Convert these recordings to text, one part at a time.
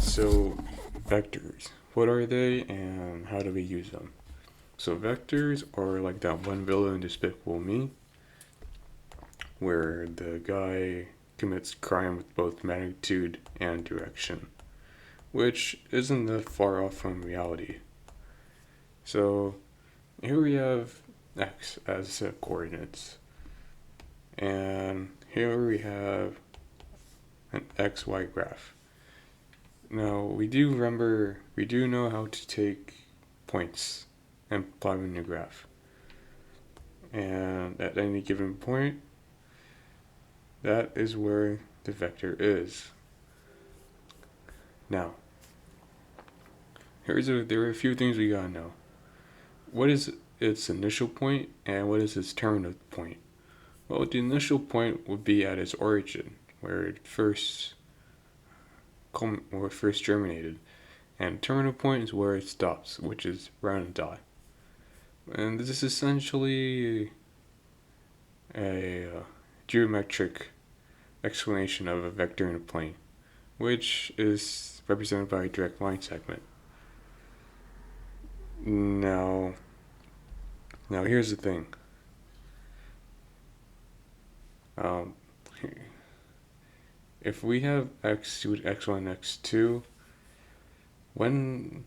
So, vectors. What are they and how do we use them? So, vectors are like that one villain in Despicable Me, where the guy commits crime with both magnitude and direction, which isn't that far off from reality. So, here we have x as coordinates, and here we have an xy graph. Now, we do know how to take points and plot them in a graph. And at any given point, that is where the vector is. Now, there are a few things we gotta know. What is its initial point and what is its terminal point? Well, the initial point would be at its origin, where it first germinated, and terminal point is where it stops, which is around a dot. And this is essentially a geometric explanation of a vector in a plane, which is represented by a direct line segment. Now here's the thing. If we have x1, x2, when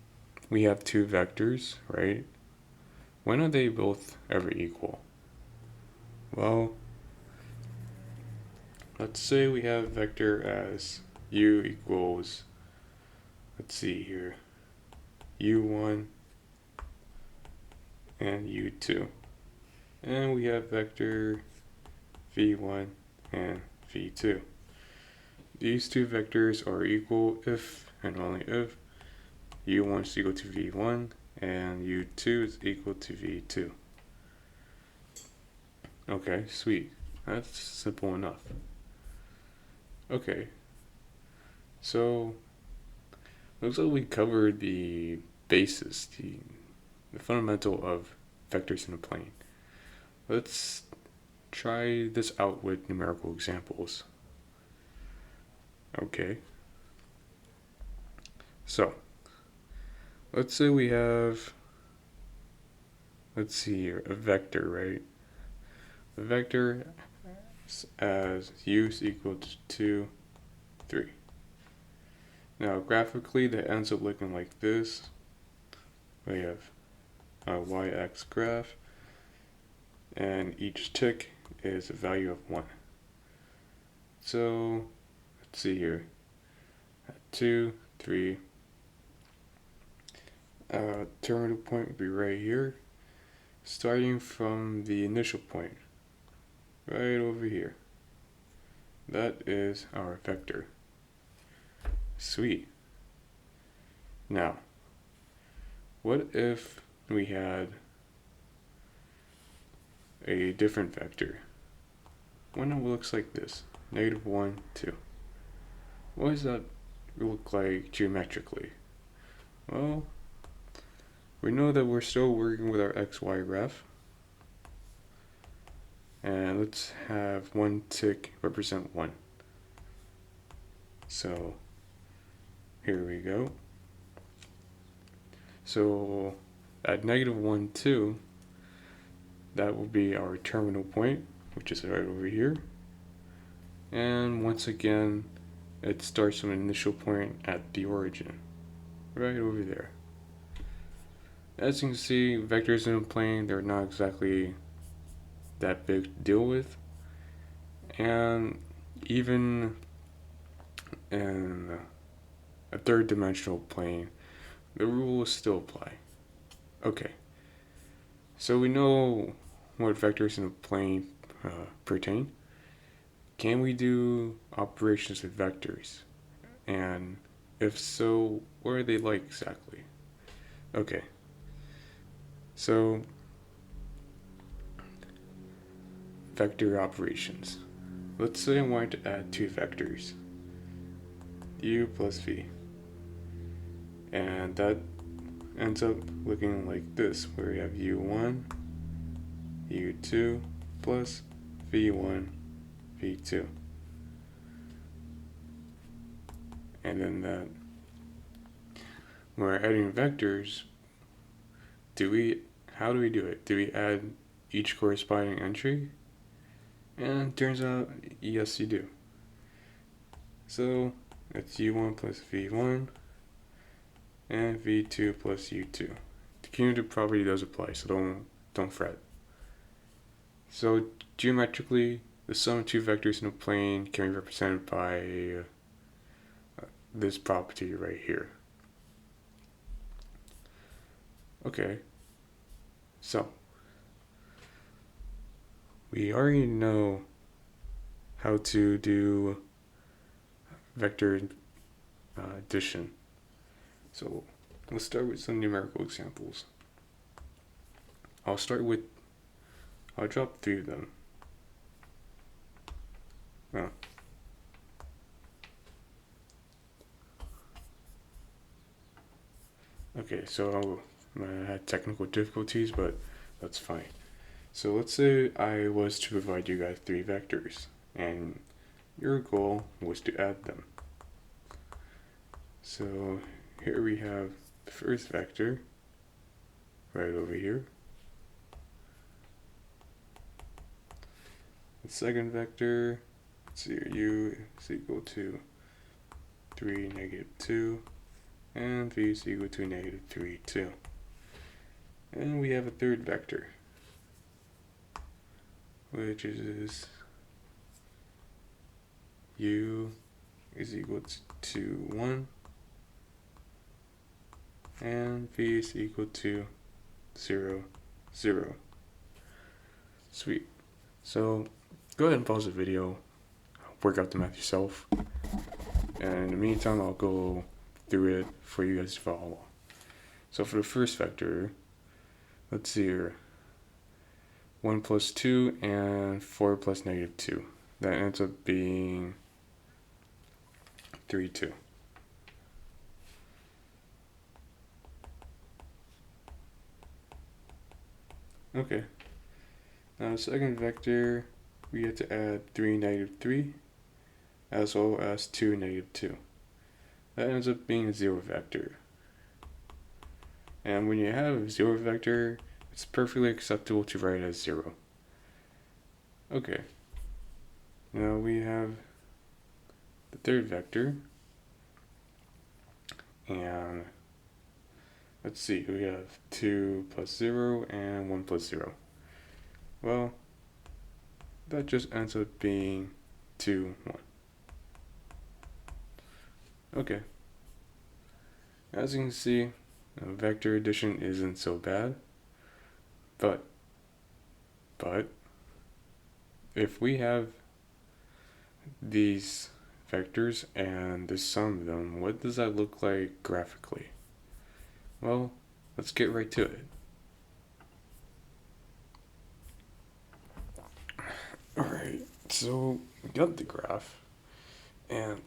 we have two vectors, right? When are they both ever equal? Well, let's say we have vector as u equals, let's see here, u1 and u2. And we have vector v1 and v2. These two vectors are equal if and only if u1 is equal to v1 and u2 is equal to v2. Okay, sweet. That's simple enough. Okay, so looks like we covered the basis, the fundamental of vectors in a plane. Let's try this out with numerical examples. Okay, so let's say we have, let's see here, a vector, right? A vector as u is equal to 2, 3. Now graphically that ends up looking like this. We have a y-axis graph, and each tick is a value of 1. So let's see here, 2, 3. Terminal point would be right here, starting from the initial point, right over here. That is our vector. Sweet. Now, what if we had a different vector? One that looks like this, -1, 2. What does that look like geometrically? Well, we know that we're still working with our xy graph. And let's have one tick represent 1. So here we go. So at -1, 2, that will be our terminal point, which is right over here. And once again, it starts from an initial point at the origin, right over there. As you can see, vectors in a plane, they're not exactly that big to deal with. And even in a third dimensional plane, the rules still apply. Okay, so we know what vectors in a plane pertain. Can we do operations with vectors? And if so, what are they like exactly? Okay, so vector operations. Let's say I wanted to add two vectors, u plus v. And that ends up looking like this, where we have u1, u2 plus v1, v2. And then that when we're adding vectors, how do we do it? Do we add each corresponding entry? And it turns out, yes, you do. So it's u1 plus v1 and v2 plus u2. The cumulative property does apply, so don't fret. So geometrically, the sum of two vectors in a plane can be represented by this property right here. Okay, so we already know how to do vector addition. So let's start with some numerical examples. I'll drop 3 of them. Oh. Okay, so I had technical difficulties, but that's fine. So let's say I was to provide you guys 3 vectors, and your goal was to add them. So here we have the first vector, right over here. The second vector, let's see here, u is equal to 3, negative 2, and v is equal to negative 3, 2. And we have a third vector, which is u is equal to 1, and v is equal to 0, 0. Sweet. So go ahead and pause the video, work out the math yourself, and in the meantime I'll go through it for you guys to follow along. So for the first vector, let's see here, 1 plus 2 and 4 plus negative 2. That ends up being 3, 2. Okay. Now the second vector, we have to add 3, negative 3, as well as 2, negative 2. That ends up being a 0 vector. And when you have a 0 vector, it's perfectly acceptable to write as 0. Okay. Now we have the third vector. And let's see, we have 2 plus 0 and 1 plus 0. Well, that just ends up being 2, 1. Okay. As you can see, vector addition isn't so bad, but if we have these vectors and the sum of them, what does that look like graphically? Well, let's get right to it. Alright, so we got the graph, and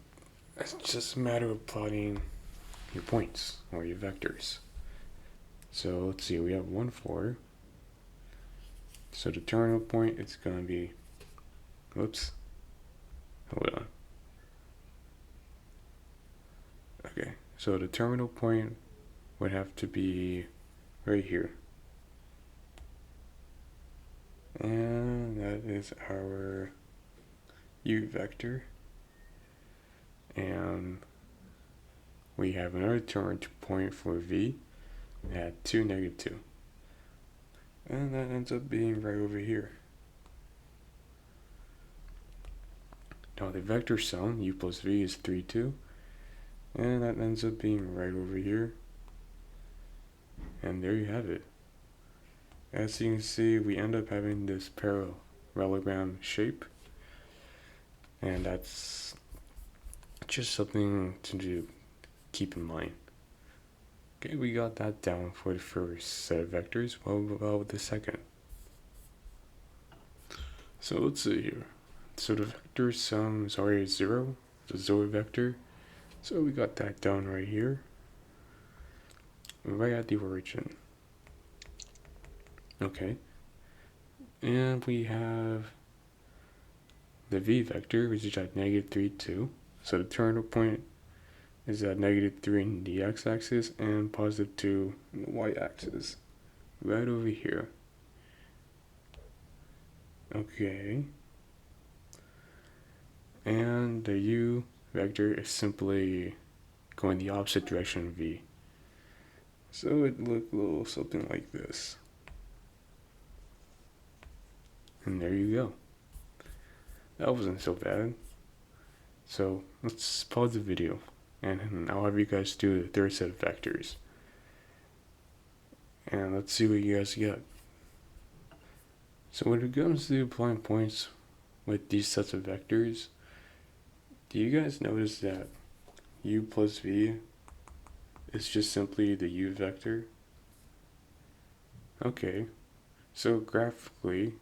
it's just a matter of plotting your points or your vectors. So let's see, we have 1, 4. So the terminal point is going to be, whoops, hold on. Okay, so the terminal point would have to be right here. And that is our u vector. And we have another terminal point for v at 2, negative 2. And that ends up being right over here. Now the vector sum, u plus v, is 3, 2. And that ends up being right over here. And there you have it. As you can see, we end up having this parallelogram shape. And that's just something to keep in mind. Okay, we got that down for the first set of vectors. What about the second? So let's see here. So the vector sum is already 0. It's a 0 vector. So we got that down right here, right at the origin. Okay. And we have the v vector, which is at negative 3, 2. So the terminal point is at -3 in the x-axis and +2 in the y-axis, right over here. Okay. And the u vector is simply going the opposite direction of v. So it looked a little something like this. And there you go. That wasn't so bad. So let's pause the video and I'll have you guys do the third set of vectors. And let's see what you guys get. So when it comes to applying points with these sets of vectors, do you guys notice that u plus v is just simply the u vector? Okay, so graphically,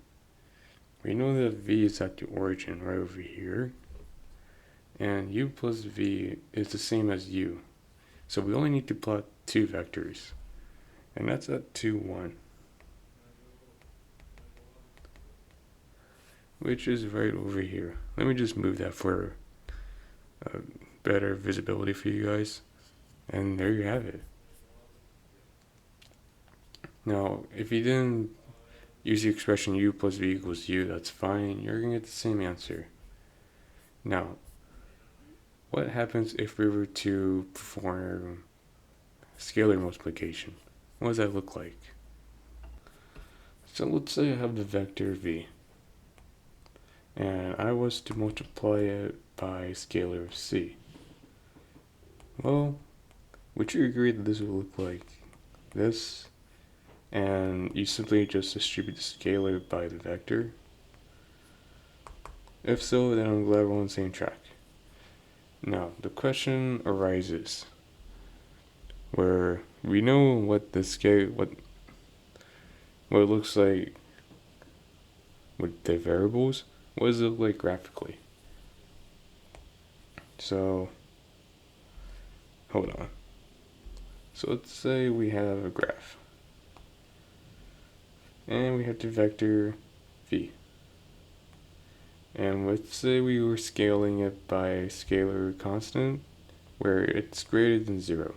we know that v is at the origin right over here, and u plus v is the same as u. So we only need to plot two vectors, and that's at 2, 1. Which is right over here. Let me just move that for better visibility for you guys. And there you have it. Now, if you didn't use the expression u plus v equals u, that's fine. You're going to get the same answer. Now, what happens if we were to perform scalar multiplication? What does that look like? So let's say I have the vector v, and I was to multiply it by scalar of c. Well, would you agree that this would look like this, and you simply just distribute the scalar by the vector? If so, then I'm glad we're on the same track. Now, the question arises where we know what the scale, what it looks like with the variables. What does it look like graphically? So, hold on. So let's say we have a graph, and we have the vector v. And let's say we were scaling it by a scalar constant where it's greater than 0.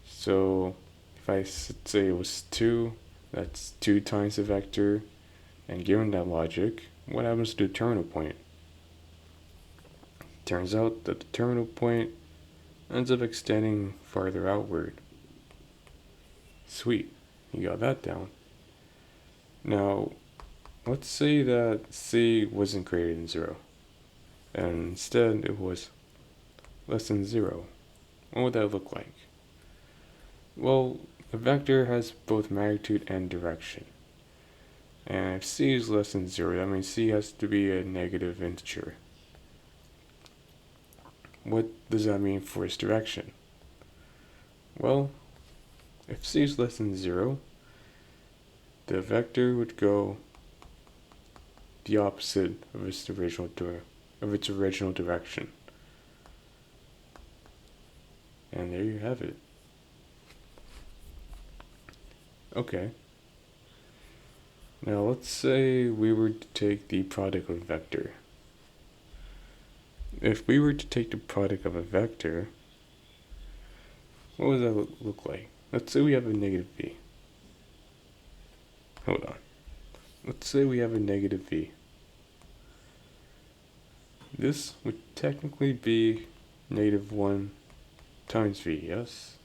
So if I say it was 2, that's 2 times the vector, and given that logic, what happens to the terminal point? Turns out that the terminal point ends up extending farther outward. Sweet, you got that down. Now, let's say that c wasn't greater than 0, and instead it was less than 0. What would that look like? Well, a vector has both magnitude and direction. And if c is less than 0, that means c has to be a negative integer. What does that mean for its direction? Well, if c is less than 0, the vector would go the opposite of its original direction. And there you have it. Okay. Now let's say we were to take the product of a vector. If we were to take the product of a vector, what would that look like? Let's say we have a negative v. Hold on. Let's say we have a negative v. This would technically be -1 times v, yes?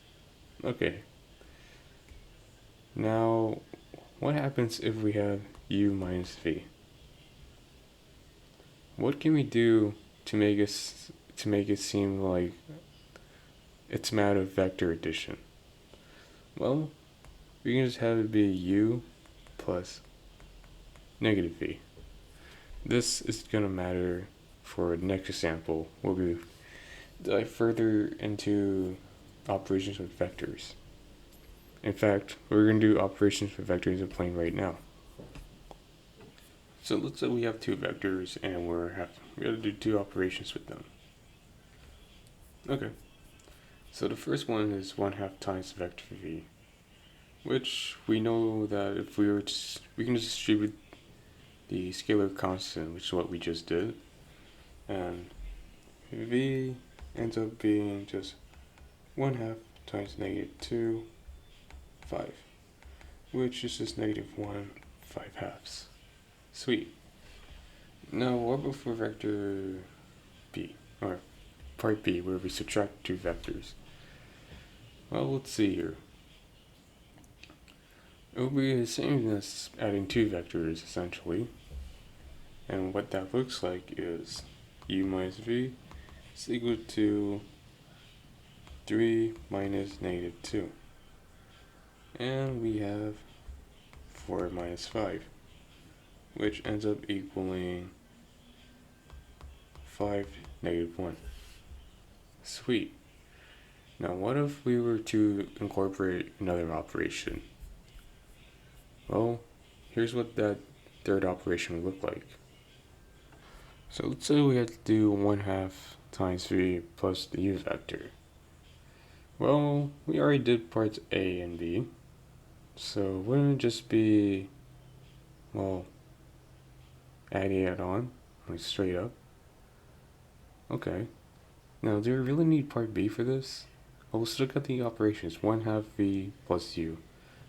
Okay. Now, what happens if we have u minus v? What can we do to make it seem like it's a matter of vector addition? Well, we can just have it be u plus negative v. This is going to matter for the next example, where we dive further into operations with vectors. In fact, we're going to do operations with vectors in a plane right now. So let's say we have two vectors and we have to do two operations with them. Okay. So the first one is 1/2 times vector v, which we know that if we can just distribute the scalar constant, which is what we just did, and v ends up being just 1/2 times -2, 5, which is just -1, 5/2. Sweet. Now what about for vector b, or part b, where we subtract two vectors? Well, let's see here. It will be the same as adding two vectors, essentially. And what that looks like is u minus v is equal to 3 minus -2. And we have 4 minus 5, which ends up equaling 5, -1. Sweet. Now what if we were to incorporate another operation? Well, here's what that third operation would look like. So let's say we had to do 1/2 times v plus the u vector. Well, we already did parts a and b, so wouldn't it just be, well, adding it on, like straight up? Okay. Now, do we really need part b for this? Well, let's look at the operations. 1/2 v plus u.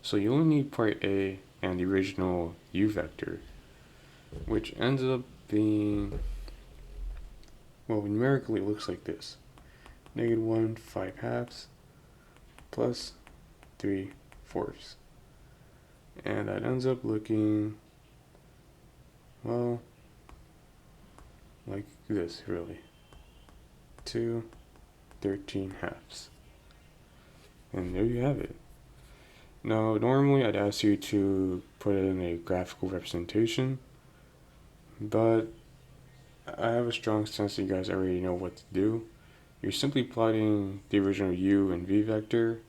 So you only need part a and the original u vector, which ends up being, well, numerically it looks like this. -1, 5/2 plus 3/4. And that ends up looking, well, like this, really. 2 13/2. And there you have it. Now, normally I'd ask you to put it in a graphical representation, but I have a strong sense that you guys already know what to do. You're simply plotting the original u and v vector,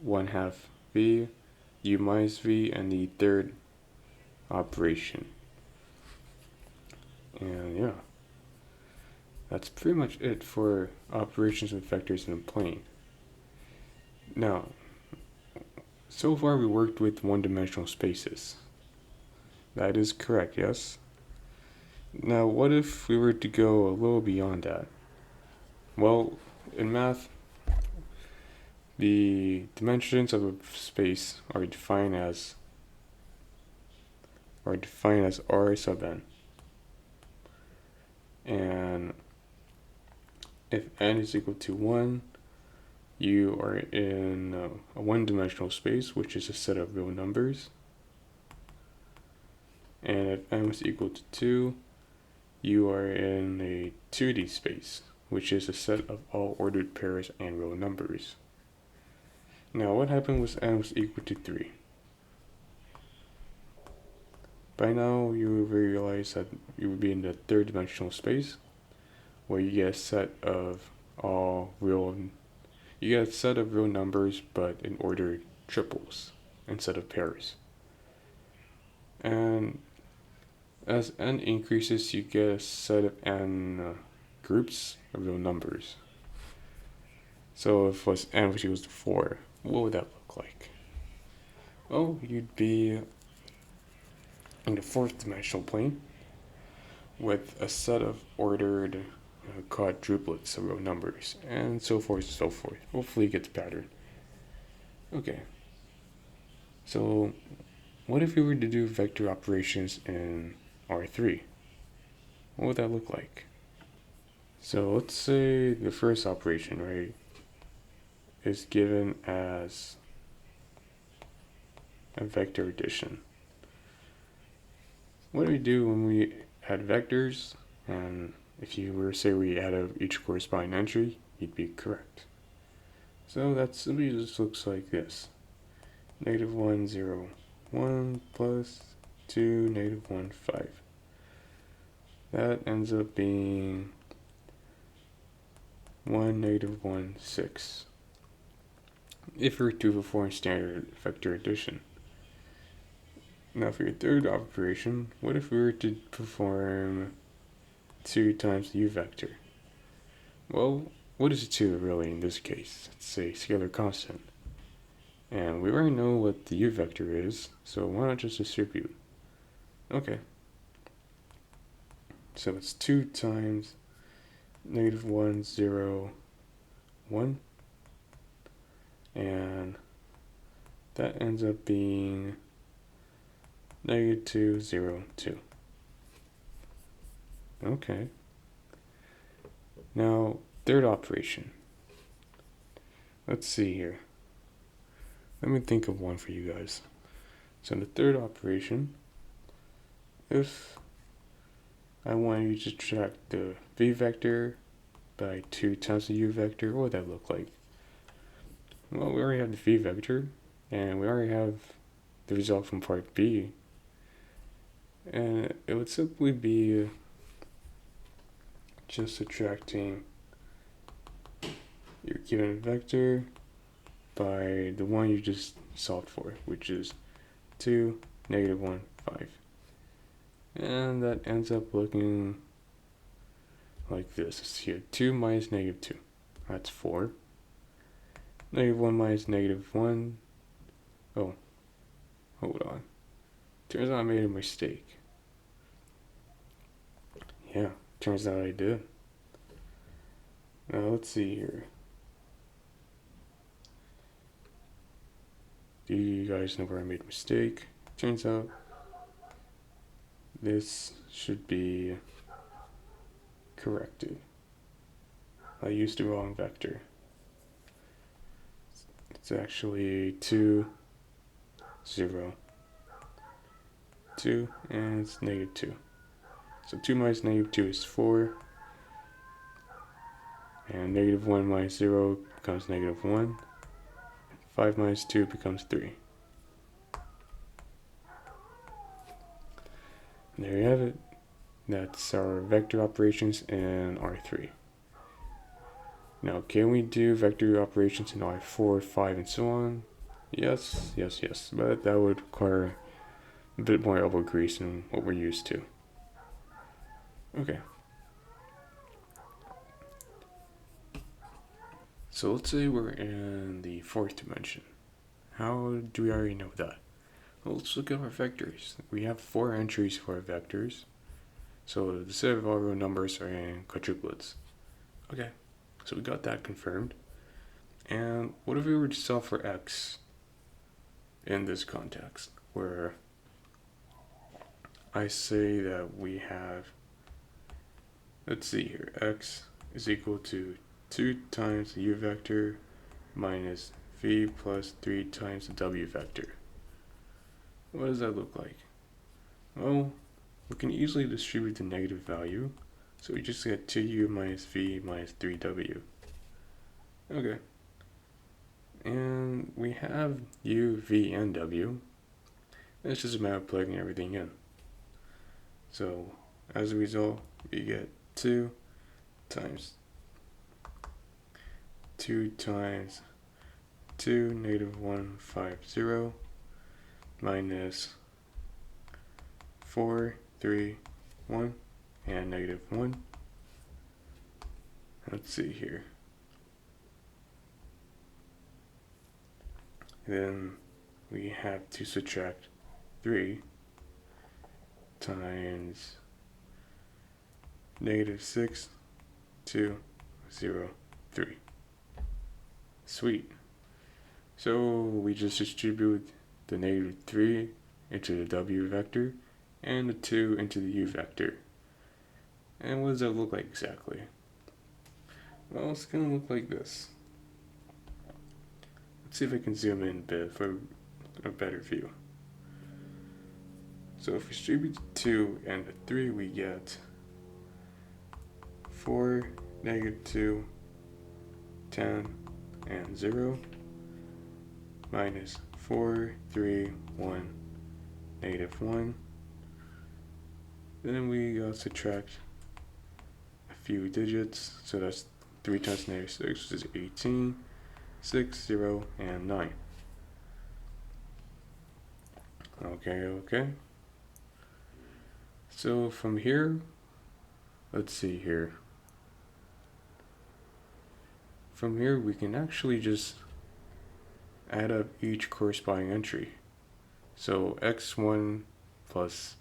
1/2 v, u minus v, and the third operation. And yeah, that's pretty much it for operations with vectors in a plane. Now, so far we worked with one-dimensional spaces. That is correct, yes? Now, what if we were to go a little beyond that? Well, in math, the dimensions of a space are defined as R sub n. And if n is equal to 1, you are in a one-dimensional space, which is a set of real numbers. And if n is equal to 2, you are in a 2D space, which is a set of all ordered pairs and real numbers. Now, what happened when n was equal to 3? By now, you realize that you would be in the third-dimensional space, where you get a set of real numbers, but in ordered triples instead of pairs. And as n increases, you get a set of n groups of real numbers. So if n was equal to 4, what would that look like? Well, you'd be in the fourth dimensional plane with a set of ordered quadruplets of real numbers, and so forth and so forth. Hopefully you get the pattern. Okay. So what if we were to do vector operations in R3? What would that look like? So let's say the first operation, right, is given as a vector addition. What do we do when we add vectors? And if you were to say we add up each corresponding entry, you'd be correct. So that simply just looks like this. -1, 0, 1 plus 2, -1, 5. That ends up being 1, -1, 6. If we were to perform standard vector addition. Now for your third operation, what if we were to perform 2 times the u vector? Well, what is 2 really in this case? It's a scalar constant. And we already know what the u vector is, so why not just distribute? Okay. So it's 2 times -1, 0, 1, and that ends up being -2, 0, 2. Okay. Now, third operation. Let's see here. Let me think of one for you guys. So in the third operation, if I want you to subtract the v vector by 2 times the u vector, what would that look like? Well, we already have the v vector, and we already have the result from part B, and it would simply be just subtracting your given vector by the one you just solved for, which is 2, -1, 5. And that ends up looking like this. It's here, 2 minus -2. That's 4. -1 minus -1. Oh, hold on. Turns out I made a mistake. Yeah, turns out I did. Now let's see here. Do you guys know where I made a mistake? Turns out this should be corrected. I used the wrong vector. It's actually 2, 0, 2, and it's -2. So 2 minus -2 is 4, and -1 minus 0 becomes -1. 5 minus 2 becomes 3. And there you have it. That's our vector operations in R3. Now, can we do vector operations in R4, 5, and so on? Yes, yes, yes, but that would require a bit more elbow grease than what we're used to. Okay. So let's say we're in the fourth dimension. How do we already know that? Well, let's look at our vectors. We have 4 entries for our vectors. So the set of all row numbers are in quadruplets. Okay, so we got that confirmed. And what if we were to solve for x in this context, where I say that we have, let's see here, x is equal to 2 times the u vector minus v plus 3 times the w vector. What does that look like? Well, we can easily distribute the negative value, so we just get 2u minus v minus 3w. Okay. And we have u, v, and w. It's just a matter of plugging everything in. So, as a result, we get 2 times 2 times 2, -1, 5, 0, minus 4, 3, 1, and -1. Let's see here. Then we have to subtract 3 times -6, 2, 0, 3. Sweet. So we just distribute the -3 into the w vector and the 2 into the u vector. And what does that look like exactly? Well, it's going to look like this. Let's see if I can zoom in a bit for a better view. So if we distribute the 2 and the 3, we get 4, -2, 10, and 0, minus 4, 3, 1, -1. Then we subtract a few digits, so that's 3 times -6, which is 18, 6, 0, and 9. Okay. So from here, let's see here. From here, we can actually just add up each corresponding entry. So u1 plus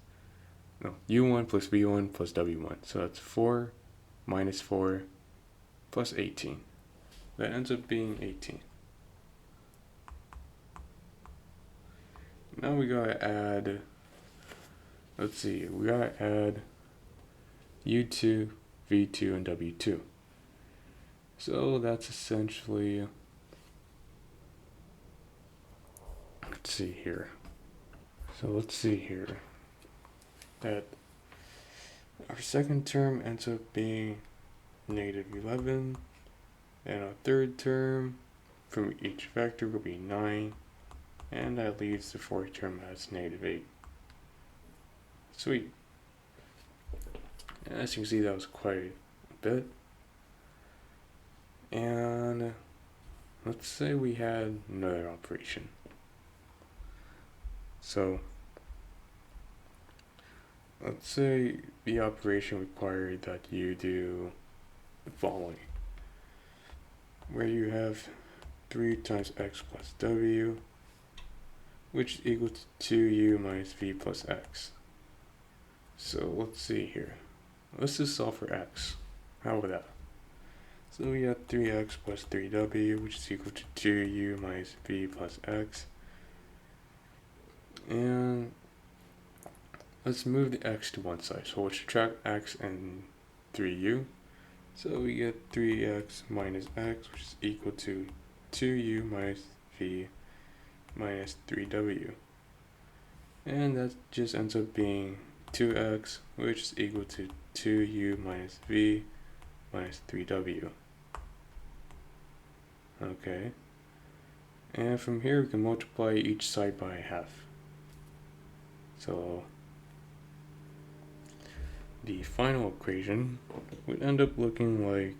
v1 plus w1. So that's 4, minus 4 plus 18. That ends up being 18. Now we gotta add, let's see, we gotta add U2, V2, and W2. So that's essentially, let's see here. That our second term ends up being negative 11, and our third term from each vector will be 9, and that leaves the fourth term as negative 8. Sweet. And as you can see, that was quite a bit. And let's say we had another operation. So let's say the operation required that you do the following, where you have 3 times x plus w, which is equal to 2u minus v plus x. So let's see here. Let's just solve for x. How about that? So we have 3x plus 3w, which is equal to 2u minus v plus x. And let's move the x to one side. So we'll subtract x and 3u. So we get 3x minus x, which is equal to 2u minus v minus 3w. And that just ends up being 2x, which is equal to 2u minus v minus 3w. Okay. And from here we can multiply each side by half. So the final equation would end up looking like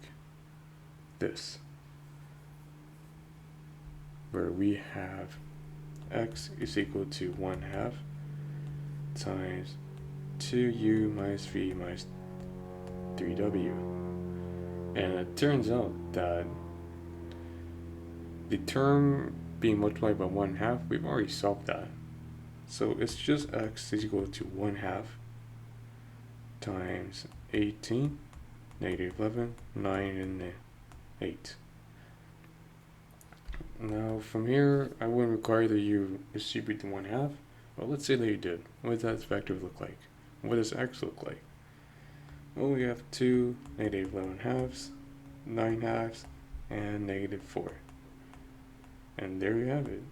this, where we have x is equal to 1/2 times 2u minus v minus 3w. And it turns out that the term being multiplied by 1/2, we've already solved that. So it's just x is equal to 1/2 times 18, negative 11, 9, and 8. Now from here, I wouldn't require that you distribute the 1/2, but let's say that you did. What does that vector look like? What does x look like? Well, we have 2 negative 11 halves, 9 halves, and negative 4. And there you have it.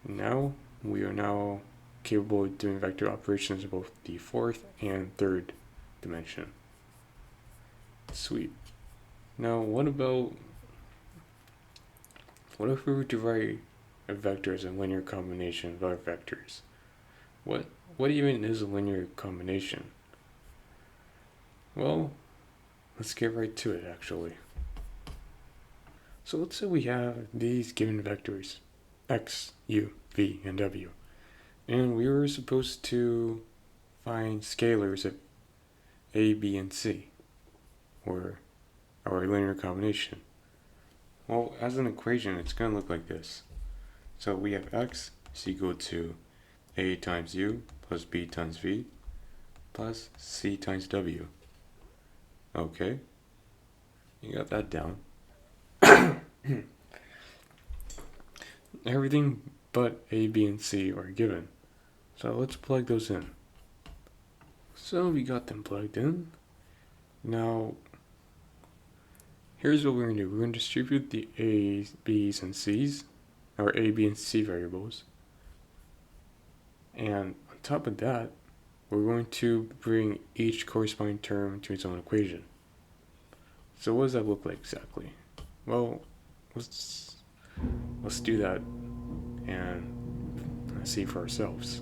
Now, we are now capable of doing vector operations in both the fourth and third dimension. Sweet. Now, what if we were to write a vector as a linear combination of other vectors? What even is a linear combination? Well, let's get right to it actually. So let's say we have these given vectors, x, u, v, and w. And we were supposed to find scalars of a, b, and c, or our linear combination. Well, as an equation, it's going to look like this. So we have x is equal to a times u plus b times v plus c times w. Okay, you got that down. Everything but a, b, and c are given. So let's plug those in. So we got them plugged in. Now, here's what we're going to do. We're going to distribute the a's, b's, and c's, our a, b, and c variables. And on top of that, we're going to bring each corresponding term to its own equation. So what does that look like exactly? Well, let's do that and see for ourselves.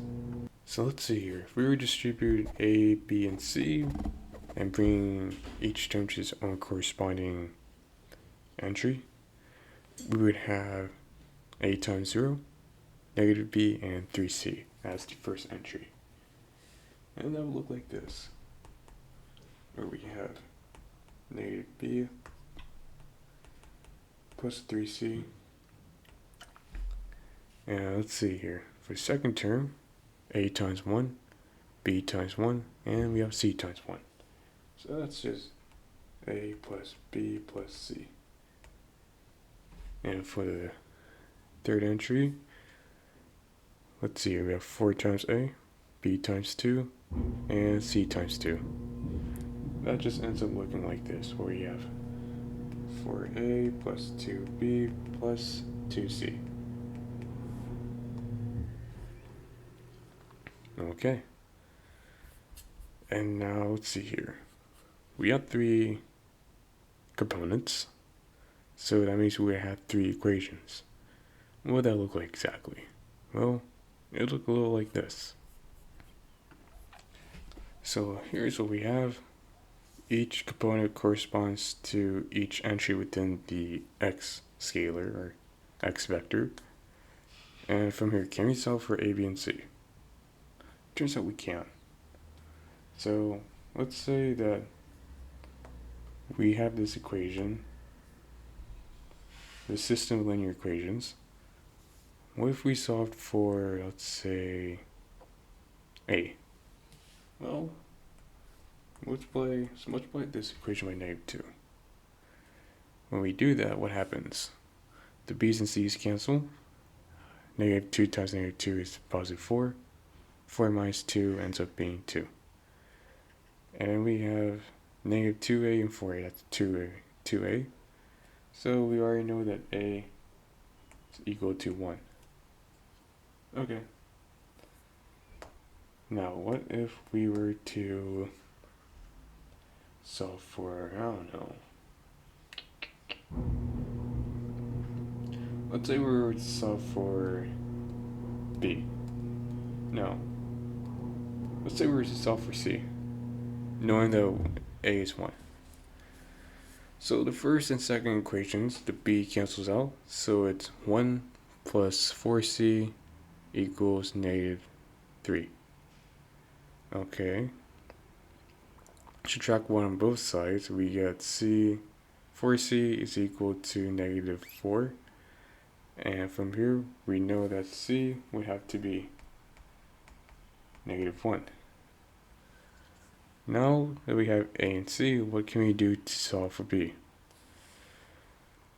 So let's see here. If we were to distribute a, b, and c and bring each term to its own corresponding entry, we would have a times 0, negative b, and 3c as the first entry. And that would look like this, where we have negative b plus 3c. And let's see here. For the second term, a times 1, b times 1, and we have c times 1. So that's just a plus b plus c. And for the third entry, let's see, we have 4 times a, b times 2, and c times 2. That just ends up looking like this, where we have 4a plus 2b plus 2c. Okay. And now let's see here. We have 3 components, so that means we have 3 equations. What would that look like exactly? Well, it would look a little like this. So here's what we have. Each component corresponds to each entry within the x scalar, or x vector. And from here, can we solve for a, b, and c? Turns out we can. So let's say that we have this equation, the system of linear equations. What if we solved for, let's say, a? Well, let's multiply this equation by -2. When we do that, what happens? The b's and c's cancel. -2 times -2 is positive 4. 4 minus 2 ends up being 2. And we have -2a and 4a, that's 2a. So we already know that a is equal to 1. Okay. Now, what if we were to solve for, I don't know. Let's say we were to solve for b. No. Let's say we were to solve for c, knowing that a is 1. So the first and second equations, the b cancels out, so it's 1 plus 4c equals -3. Okay. Subtract 1 on both sides, we get 4c is equal to -4. And from here, we know that c would have to be -1. Now that we have a and c, what can we do to solve for b?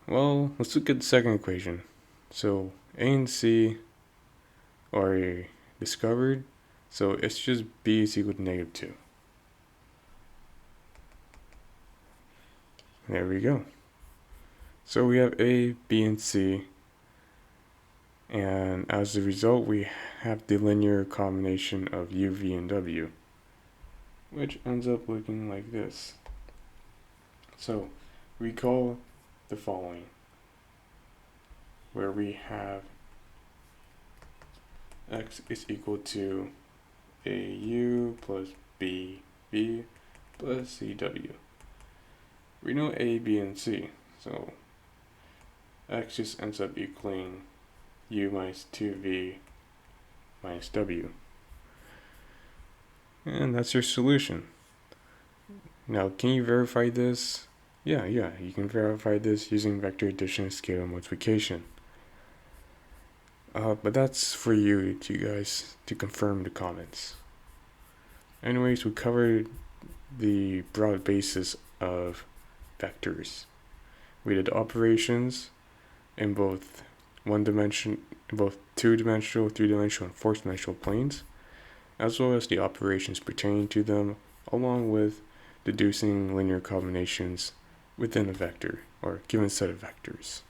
Well, let's look at the second equation. So a and c are discovered, so it's just b is equal to -2. There we go. So we have a, b, and c, and as a result we have the linear combination of u, v, and w, which ends up looking like this. So recall the following, where we have x is equal to au plus b plus cw. We know a, b, and c, so x just ends up equaling u minus 2v minus w. And that's your solution. Now, can you verify this? Yeah, you can verify this using vector addition and scalar multiplication. But that's for you guys to confirm the comments. Anyways, we covered the broad basis of vectors. We did operations in both two-dimensional, three-dimensional, and fourth-dimensional planes, as well as the operations pertaining to them, along with deducing linear combinations within a vector or given set of vectors.